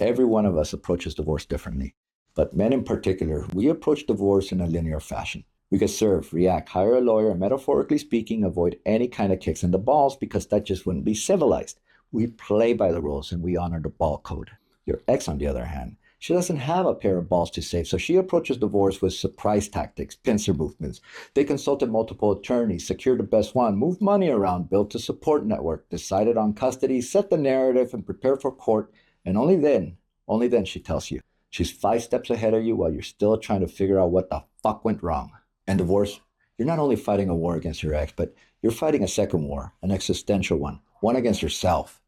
Every one of us approaches divorce differently, but men in particular, we approach divorce in a linear fashion. We could serve, react, hire a lawyer, and metaphorically speaking, avoid any kind of kicks in the balls because that just wouldn't be civilized. We play by the rules and we honor the ball code. Your ex, on the other hand, she doesn't have a pair of balls to save, so she approaches divorce with surprise tactics, pincer movements. They consulted multiple attorneys, secured the best one, moved money around, built a support network, decided on custody, set the narrative, and prepared for court. And only then she tells you. She's 5 steps ahead of you while you're still trying to figure out what the fuck went wrong. And divorce, you're not only fighting a war against your ex, but you're fighting a second war, an existential one against yourself.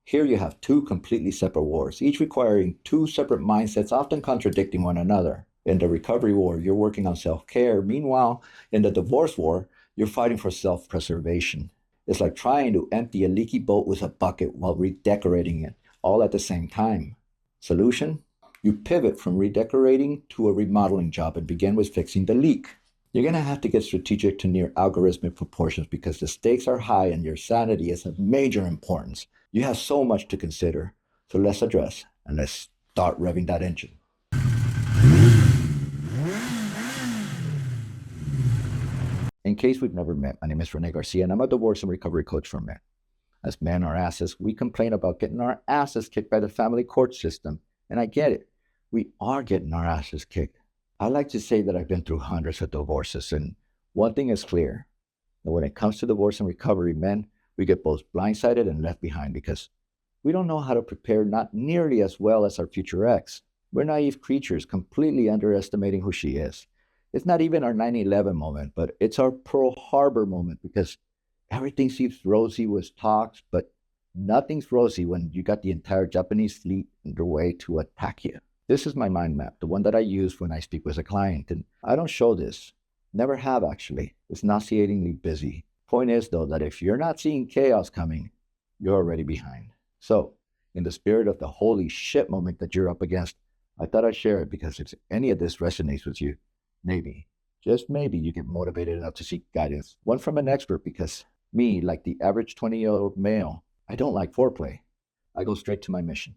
Here you have 2 completely separate wars, each requiring 2 separate mindsets, often contradicting one another. In the recovery war, you're working on self-care. Meanwhile, in the divorce war, you're fighting for self-preservation. It's like trying to empty a leaky boat with a bucket while redecorating it, all at the same time. Solution? You pivot from redecorating to a remodeling job and begin with fixing the leak. You're going to have to get strategic to near algorithmic proportions because the stakes are high and your sanity is of major importance. You have so much to consider. So let's address and let's start revving that engine. In case we've never met, my name is Rene Garcia and I'm a divorce and recovery coach for men. As men are asses, we complain about getting our asses kicked by the family court system. And I get it. We are getting our asses kicked. I like to say that I've been through hundreds of divorces, and one thing is clear, that when it comes to divorce and recovery, men, we get both blindsided and left behind because we don't know how to prepare not nearly as well as our future ex. We're naive creatures, completely underestimating who she is. It's not even our 9/11 moment, but it's our Pearl Harbor moment because everything seems rosy with talks, but nothing's rosy when you got the entire Japanese fleet underway to attack you. This is my mind map, the one that I use when I speak with a client, and I don't show this. Never have, actually. It's nauseatingly busy. Point is, though, that if you're not seeing chaos coming, you're already behind. So, in the spirit of the holy shit moment that you're up against, I thought I'd share it because if any of this resonates with you, maybe, just maybe, you get motivated enough to seek guidance. One from an expert because me, like the average 20-year-old male, I don't like foreplay. I go straight to my mission.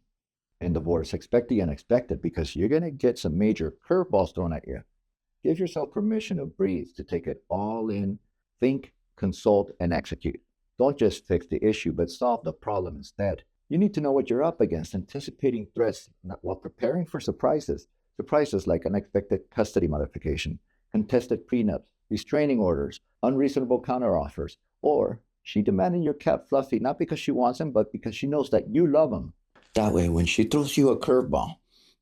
In divorce, expect the unexpected because you're going to get some major curveballs thrown at you. Give yourself permission to breathe, to take it all in, think, consult, and execute. Don't just fix the issue, but solve the problem instead. You need to know what you're up against, anticipating threats while preparing for surprises. Surprises like unexpected custody modification, contested prenups, restraining orders, unreasonable counteroffers, or she demanding your cat Fluffy not because she wants him, but because she knows that you love him. That way, when she throws you a curveball,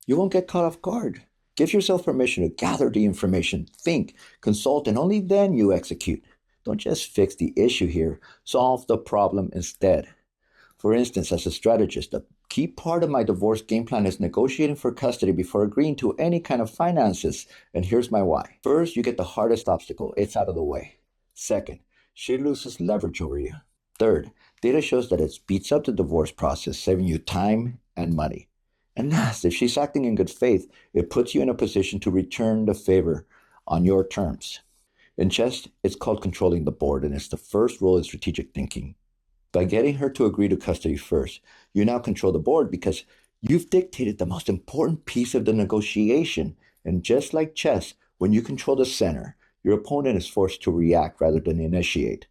you won't get caught off guard. Give yourself permission to gather the information, think, consult, and only then you execute. Don't just fix the issue here, solve the problem instead. For instance, as a strategist, a key part of my divorce game plan is negotiating for custody before agreeing to any kind of finances, and here's my why. First, you get the hardest obstacle, it's out of the way. Second, she loses leverage over you. Third, data shows that it speeds up the divorce process, saving you time and money. And last, if she's acting in good faith, it puts you in a position to return the favor on your terms. In chess, it's called controlling the board, and it's the first rule in strategic thinking. By getting her to agree to custody first, you now control the board because you've dictated the most important piece of the negotiation. And just like chess, when you control the center, your opponent is forced to react rather than initiate.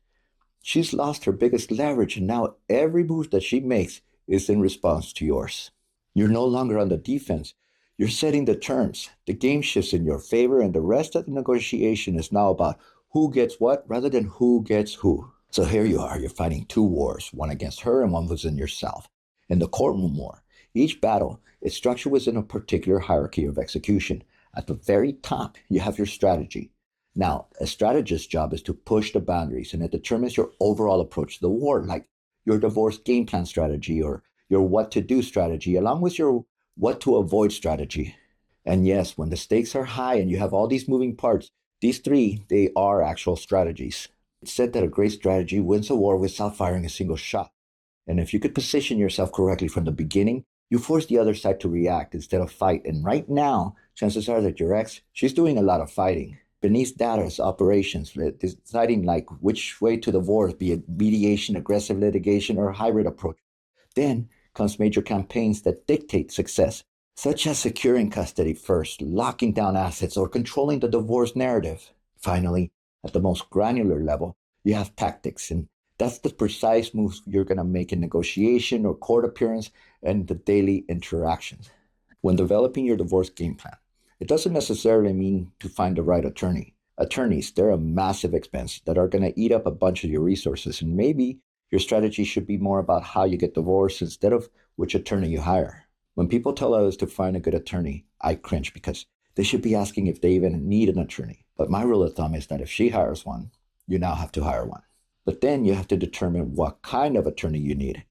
She's lost her biggest leverage, and now every move that she makes is in response to yours. You're no longer on the defense. You're setting the terms. The game shifts in your favor, and the rest of the negotiation is now about who gets what rather than who gets who. So here you are, you're fighting 2 wars, one against her and one within yourself. In the courtroom war, each battle is structured within a particular hierarchy of execution. At the very top, you have your strategy. Now, a strategist's job is to push the boundaries, and it determines your overall approach to the war, like your divorce game plan strategy or your what to do strategy, along with your what to avoid strategy. And yes, when the stakes are high and you have all these moving parts, these 3, they are actual strategies. It's said that a great strategy wins a war without firing a single shot. And if you could position yourself correctly from the beginning, you force the other side to react instead of fight. And right now, chances are that your ex, she's doing a lot of fighting. Beneath that is operations, deciding like which way to divorce, be it mediation, aggressive litigation, or hybrid approach. Then comes major campaigns that dictate success, such as securing custody first, locking down assets, or controlling the divorce narrative. Finally, at the most granular level, you have tactics, and that's the precise moves you're going to make in negotiation or court appearance and the daily interactions. When developing your divorce game plan, it doesn't necessarily mean to find the right attorney. Attorneys, they're a massive expense that are going to eat up a bunch of your resources, and maybe your strategy should be more about how you get divorced instead of which attorney you hire. When people tell others to find a good attorney, I cringe because they should be asking if they even need an attorney. But my rule of thumb is that if she hires one, you now have to hire one. But then you have to determine what kind of attorney you need.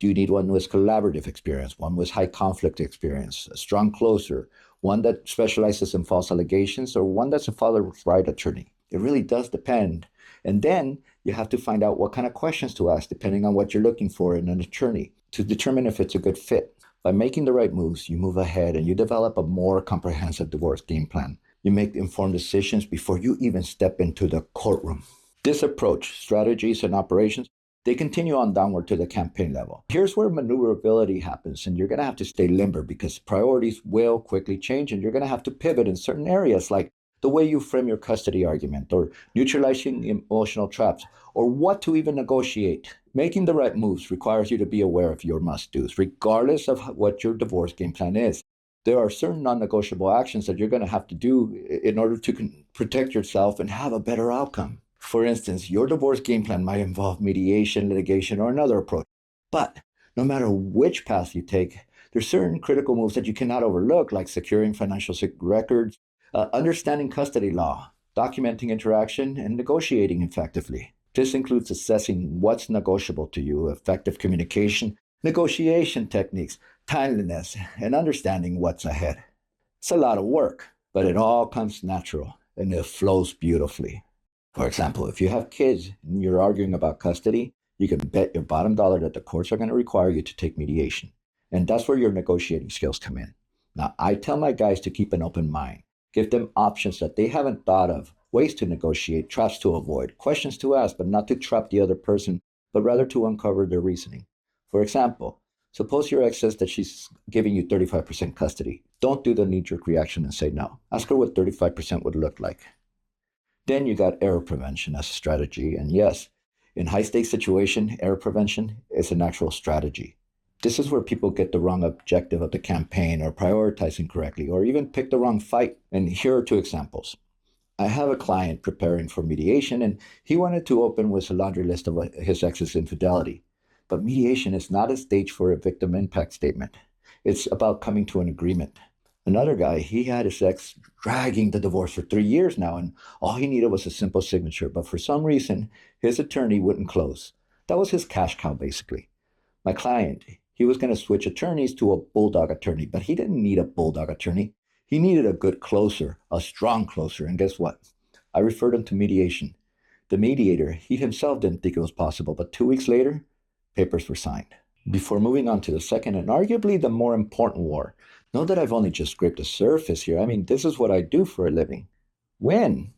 Do you need one with collaborative experience, one with high conflict experience, a strong closer, one that specializes in false allegations, or one that's a father's right attorney? It really does depend. And then you have to find out what kind of questions to ask depending on what you're looking for in an attorney to determine if it's a good fit. By making the right moves, you move ahead and you develop a more comprehensive divorce game plan. You make informed decisions before you even step into the courtroom. This approach, strategies, and operations, they continue on downward to the campaign level. Here's where maneuverability happens, and you're going to have to stay limber because priorities will quickly change, and you're going to have to pivot in certain areas like the way you frame your custody argument, or neutralizing emotional traps, or what to even negotiate. Making the right moves requires you to be aware of your must-dos, regardless of what your divorce game plan is. There are certain non-negotiable actions that you're going to have to do in order to protect yourself and have a better outcome. For instance, your divorce game plan might involve mediation, litigation, or another approach. But no matter which path you take, there's certain critical moves that you cannot overlook, like securing financial records, understanding custody law, documenting interaction, and negotiating effectively. This includes assessing what's negotiable to you, effective communication, negotiation techniques, timeliness, and understanding what's ahead. It's a lot of work, but it all comes natural and it flows beautifully. For example, if you have kids and you're arguing about custody, you can bet your bottom dollar that the courts are going to require you to take mediation. And that's where your negotiating skills come in. Now, I tell my guys to keep an open mind. Give them options that they haven't thought of, ways to negotiate, traps to avoid, questions to ask, but not to trap the other person, but rather to uncover their reasoning. For example, suppose your ex says that she's giving you 35% custody. Don't do the knee-jerk reaction and say no. Ask her what 35% would look like. Then you got error prevention as a strategy. And yes, in high-stakes situation, error prevention is an actual strategy. This is where people get the wrong objective of the campaign or prioritize incorrectly or even pick the wrong fight. And here are two examples. I have a client preparing for mediation and he wanted to open with a laundry list of his ex's infidelity. But mediation is not a stage for a victim impact statement. It's about coming to an agreement. Another guy, he had his ex dragging the divorce for 3 years now, and all he needed was a simple signature. But for some reason, his attorney wouldn't close. That was his cash cow, basically. My client, he was going to switch attorneys to a bulldog attorney, but he didn't need a bulldog attorney. He needed a good closer, a strong closer. And guess what? I referred him to mediation. The mediator, he himself didn't think it was possible, but 2 weeks later, papers were signed. Before moving on to the second and arguably the more important war, know that I've only just scraped the surface here. I mean, this is what I do for a living. Win.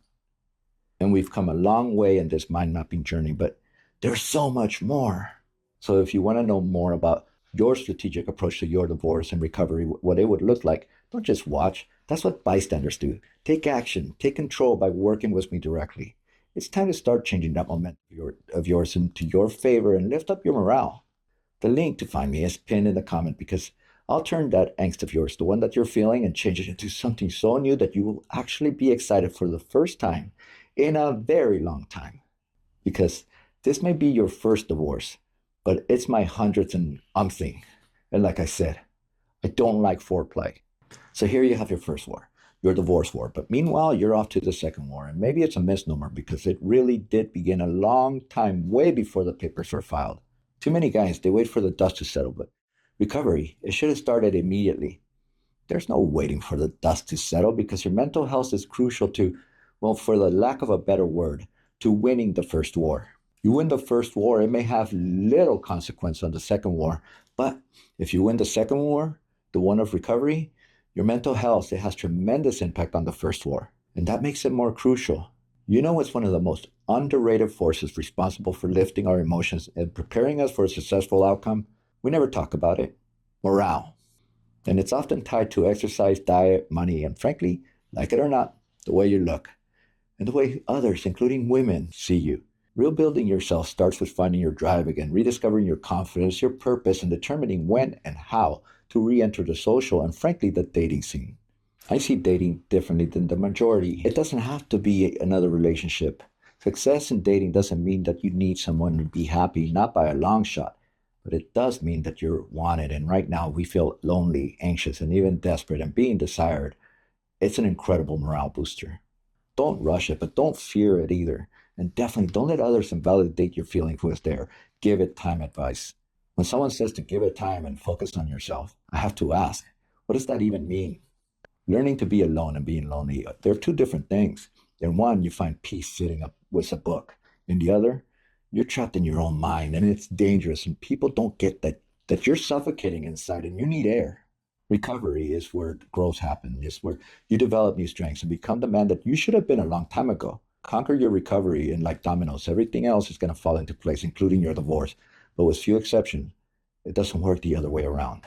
And we've come a long way in this mind mapping journey, but there's so much more. So if you want to know more about your strategic approach to your divorce and recovery, what it would look like, don't just watch. That's what bystanders do. Take action, take control by working with me directly. It's time to start changing that momentum of yours into your favor and lift up your morale. The link to find me is pinned in the comment because I'll turn that angst of yours, the one that you're feeling, and change it into something so new that you will actually be excited for the first time in a very long time. Because this may be your first divorce, but it's my hundredth and umpthing. And like I said, I don't like foreplay. So here you have your first war, your divorce war. But meanwhile, you're off to the second war. And maybe it's a misnomer because it really did begin a long time, way before the papers were filed. Too many guys, they wait for the dust to settle, but recovery, it should have started immediately. There's no waiting for the dust to settle because your mental health is crucial to, well, for the lack of a better word, to winning the first war. You win the first war, it may have little consequence on the second war, but if you win the second war, the one of recovery, your mental health, it has tremendous impact on the first war, and that makes it more crucial. You know what's one of the most underrated forces responsible for lifting our emotions and preparing us for a successful outcome? we never talk about it. Morale. And it's often tied to exercise, diet, money, and frankly, like it or not, the way you look and the way others, including women, see you. Rebuilding yourself starts with finding your drive again, rediscovering your confidence, your purpose, and determining when and how to re enter the social and, frankly, the dating scene. I see dating differently than the majority. It doesn't have to be another relationship. Success in dating doesn't mean that you need someone to be happy, not by a long shot, but it does mean that you're wanted. And right now, we feel lonely, anxious, and even desperate and being desired. It's an incredible morale booster. Don't rush it, but don't fear it either. And definitely don't let others invalidate your feeling who is there. Give it time advice. When someone says to give it time and focus on yourself, I have to ask, what does that even mean? Learning to be alone and being lonely, they're two different things. In one, you find peace sitting up with a book. In the other, you're trapped in your own mind and it's dangerous and people don't get that you're suffocating inside and you need air. Recovery is where growth happens, is where you develop new strengths and become the man that you should have been a long time ago. Conquer your recovery, and like dominoes, everything else is going to fall into place, including your divorce. But with few exceptions, it doesn't work the other way around.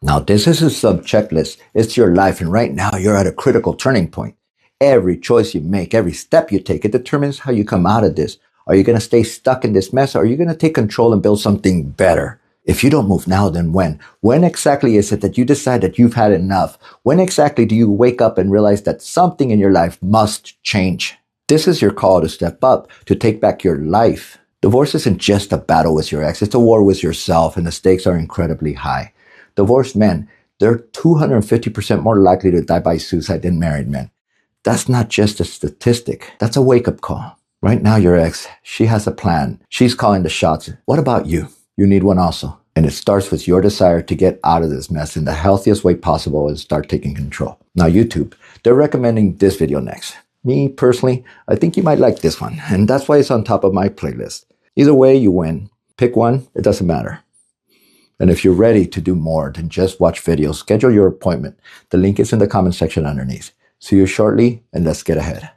Now, this is a sub checklist. It's your life, and right now you're at a critical turning point. Every choice you make, every step you take, it determines how you come out of this. Are you going to stay stuck in this mess, or are you going to take control and build something better? If you don't move now, then when? When exactly is it that you decide that you've had enough? When exactly do you wake up and realize that something in your life must change? This is your call to step up, to take back your life. Divorce isn't just a battle with your ex, it's a war with yourself, and the stakes are incredibly high. Divorced men, they're 250% more likely to die by suicide than married men. That's not just a statistic, that's a wake-up call. Right now, your ex, she has a plan. She's calling the shots. What about you? You need one also. And it starts with your desire to get out of this mess in the healthiest way possible and start taking control. Now, YouTube, they're recommending this video next. Me, personally, I think you might like this one, and that's why it's on top of my playlist. Either way, you win. Pick one, it doesn't matter. And if you're ready to do more than just watch videos, schedule your appointment. The link is in the comment section underneath. See you shortly, and let's get ahead.